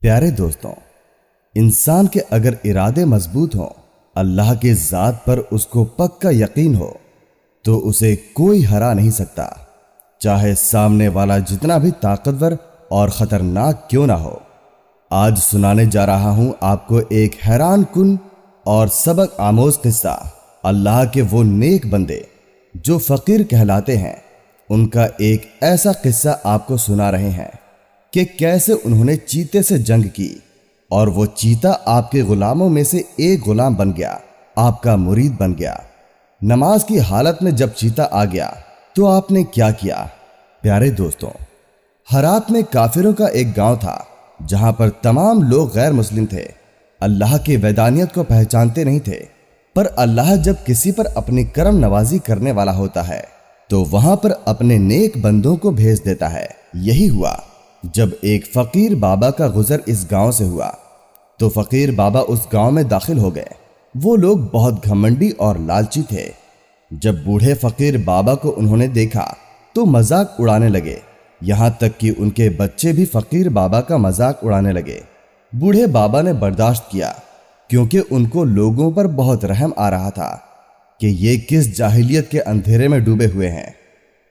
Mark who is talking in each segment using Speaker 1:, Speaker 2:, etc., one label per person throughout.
Speaker 1: پیارے دوستوں، انسان کے اگر ارادے مضبوط ہوں، اللہ کے ذات پر اس کو پکا یقین ہو تو اسے کوئی ہرا نہیں سکتا، چاہے سامنے والا جتنا بھی طاقتور اور خطرناک کیوں نہ ہو۔ آج سنانے جا رہا ہوں آپ کو ایک حیران کن اور سبق آموز قصہ۔ اللہ کے وہ نیک بندے جو فقیر کہلاتے ہیں، ان کا ایک ایسا قصہ آپ کو سنا رہے ہیں کہ کیسے انہوں نے چیتے سے جنگ کی اور وہ چیتا آپ کے غلاموں میں سے ایک غلام بن گیا، آپ کا مرید بن گیا۔ نماز کی حالت میں جب چیتا آ گیا تو آپ نے کیا کیا؟ پیارے دوستوں، ہرات میں کافروں کا ایک گاؤں تھا جہاں پر تمام لوگ غیر مسلم تھے، اللہ کی وحدانیت کو پہچانتے نہیں تھے، پر اللہ جب کسی پر اپنی کرم نوازی کرنے والا ہوتا ہے تو وہاں پر اپنے نیک بندوں کو بھیج دیتا ہے۔ یہی ہوا جب ایک فقیر بابا کا گزر اس گاؤں سے ہوا تو فقیر بابا اس گاؤں میں داخل ہو گئے۔ وہ لوگ بہت گھمنڈی اور لالچی تھے۔ جب بوڑھے فقیر بابا کو انہوں نے دیکھا تو مذاق اڑانے لگے، یہاں تک کہ ان کے بچے بھی فقیر بابا کا مذاق اڑانے لگے۔ بوڑھے بابا نے برداشت کیا کیونکہ ان کو لوگوں پر بہت رحم آ رہا تھا کہ یہ کس جاہلیت کے اندھیرے میں ڈوبے ہوئے ہیں۔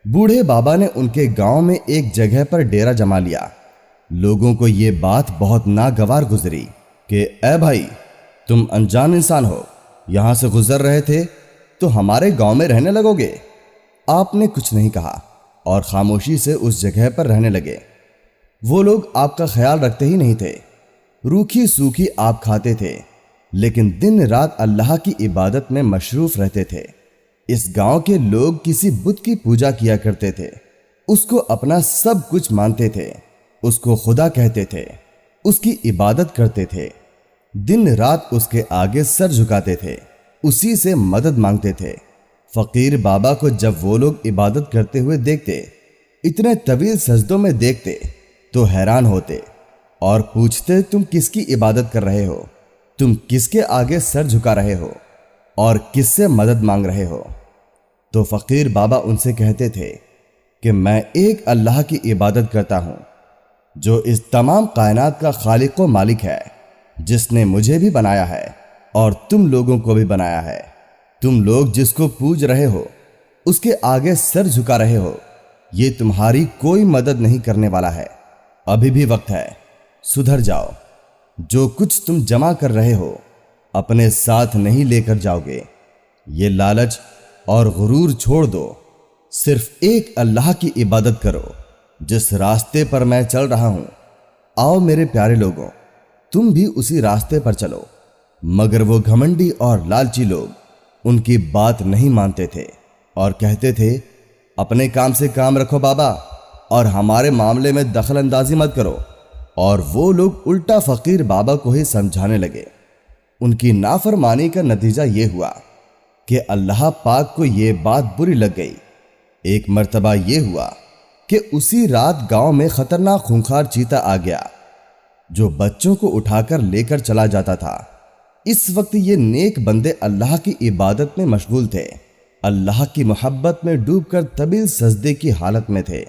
Speaker 1: بوڑھے بابا نے ان کے گاؤں میں ایک جگہ پر ڈیرا جما لیا۔ لوگوں کو یہ بات بہت ناگوار گزری کہ اے بھائی، تم انجان انسان ہو، یہاں سے گزر رہے تھے تو ہمارے گاؤں میں رہنے لگو گے؟ آپ نے کچھ نہیں کہا اور خاموشی سے اس جگہ پر رہنے لگے۔ وہ لوگ آپ کا خیال رکھتے ہی نہیں تھے، روکھی سوکھی آپ کھاتے تھے، لیکن دن رات اللہ کی عبادت میں مصروف رہتے تھے۔ اس گاؤں کے لوگ کسی بت کی پوجا کیا کرتے تھے، اس کو اپنا سب کچھ مانتے تھے، اس کو خدا کہتے تھے، اس کی عبادت کرتے تھے، دن رات اس کے آگے سر جھکاتے تھے، اسی سے مدد مانگتے تھے۔ فقیر بابا کو جب وہ لوگ عبادت کرتے ہوئے دیکھتے، اتنے طویل سجدوں میں دیکھتے تو حیران ہوتے اور پوچھتے، تم کس کی عبادت کر رہے ہو؟ تم کس کے آگے سر جھکا رہے ہو اور کس سے مدد مانگ رہے ہو؟ تو فقیر بابا ان سے کہتے تھے کہ میں ایک اللہ کی عبادت کرتا ہوں جو اس تمام کائنات کا خالق و مالک ہے، جس نے مجھے بھی بنایا ہے اور تم لوگوں کو بھی بنایا ہے۔ تم لوگ جس کو پوج رہے ہو، اس کے آگے سر جھکا رہے ہو، یہ تمہاری کوئی مدد نہیں کرنے والا ہے۔ ابھی بھی وقت ہے، سدھر جاؤ۔ جو کچھ تم جمع کر رہے ہو اپنے ساتھ نہیں لے کر جاؤ گے۔ یہ لالچ اور غرور چھوڑ دو، صرف ایک اللہ کی عبادت کرو جس راستے پر میں چل رہا ہوں۔ آؤ میرے پیارے لوگوں، تم بھی اسی راستے پر چلو۔ مگر وہ گھمنڈی اور لالچی لوگ ان کی بات نہیں مانتے تھے اور کہتے تھے، اپنے کام سے کام رکھو بابا اور ہمارے معاملے میں دخل اندازی مت کرو۔ اور وہ لوگ الٹا فقیر بابا کو ہی سمجھانے لگے۔ ان کی نافرمانی کا نتیجہ یہ ہوا کہ اللہ پاک کو یہ بات بری لگ گئی۔ ایک مرتبہ یہ ہوا کہ اسی رات گاؤں میں خطرناک خونخوار چیتا آ گیا جو بچوں کو اٹھا کر لے کر چلا جاتا تھا۔ اس وقت یہ نیک بندے اللہ کی عبادت میں مشغول تھے، اللہ کی محبت میں ڈوب کر طویل سجدے کی حالت میں تھے۔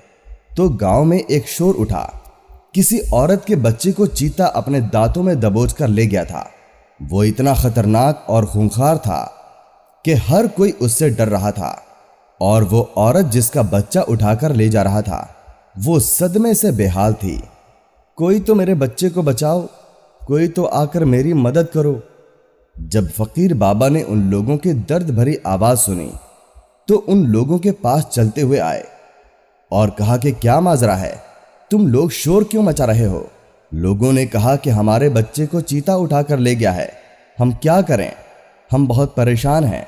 Speaker 1: تو گاؤں میں ایک شور اٹھا، کسی عورت کے بچے کو چیتا اپنے دانتوں میں دبوچ کر لے گیا تھا۔ وہ اتنا خطرناک اور خونخوار تھا کہ ہر کوئی اس سے ڈر رہا تھا، اور وہ عورت جس کا بچہ اٹھا کر لے جا رہا تھا وہ صدمے سے بے حال تھی۔ کوئی تو میرے بچے کو بچاؤ، کوئی تو آ کر میری مدد کرو۔ جب فقیر بابا نے ان لوگوں کی درد بھری آواز سنی تو ان لوگوں کے پاس چلتے ہوئے آئے اور کہا کہ کیا ماجرا ہے، تم لوگ شور کیوں مچا رہے ہو؟ لوگوں نے کہا کہ ہمارے بچے کو چیتا اٹھا کر لے گیا ہے، ہم کیا کریں؟ ہم بہت پریشان ہیں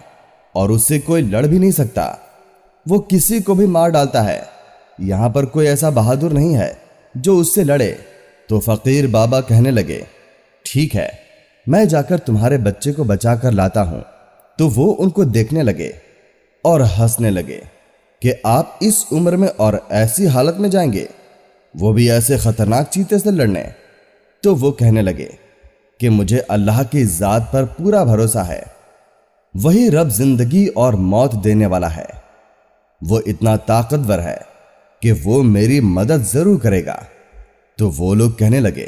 Speaker 1: اور اس سے کوئی لڑ بھی نہیں سکتا، وہ کسی کو بھی مار ڈالتا ہے، یہاں پر کوئی ایسا بہادر نہیں ہے جو اس سے لڑے۔ تو فقیر بابا کہنے لگے، ٹھیک ہے، میں جا کر تمہارے بچے کو بچا کر لاتا ہوں۔ تو وہ ان کو دیکھنے لگے اور ہنسنے لگے کہ آپ اس عمر میں اور ایسی حالت میں جائیں گے، وہ بھی ایسے خطرناک چیتے سے لڑنے؟ تو وہ کہنے لگے کہ مجھے اللہ کی ذات پر پورا بھروسہ ہے، وہی رب زندگی اور موت دینے والا ہے، وہ اتنا طاقتور ہے کہ وہ میری مدد ضرور کرے گا۔ تو وہ لوگ کہنے لگے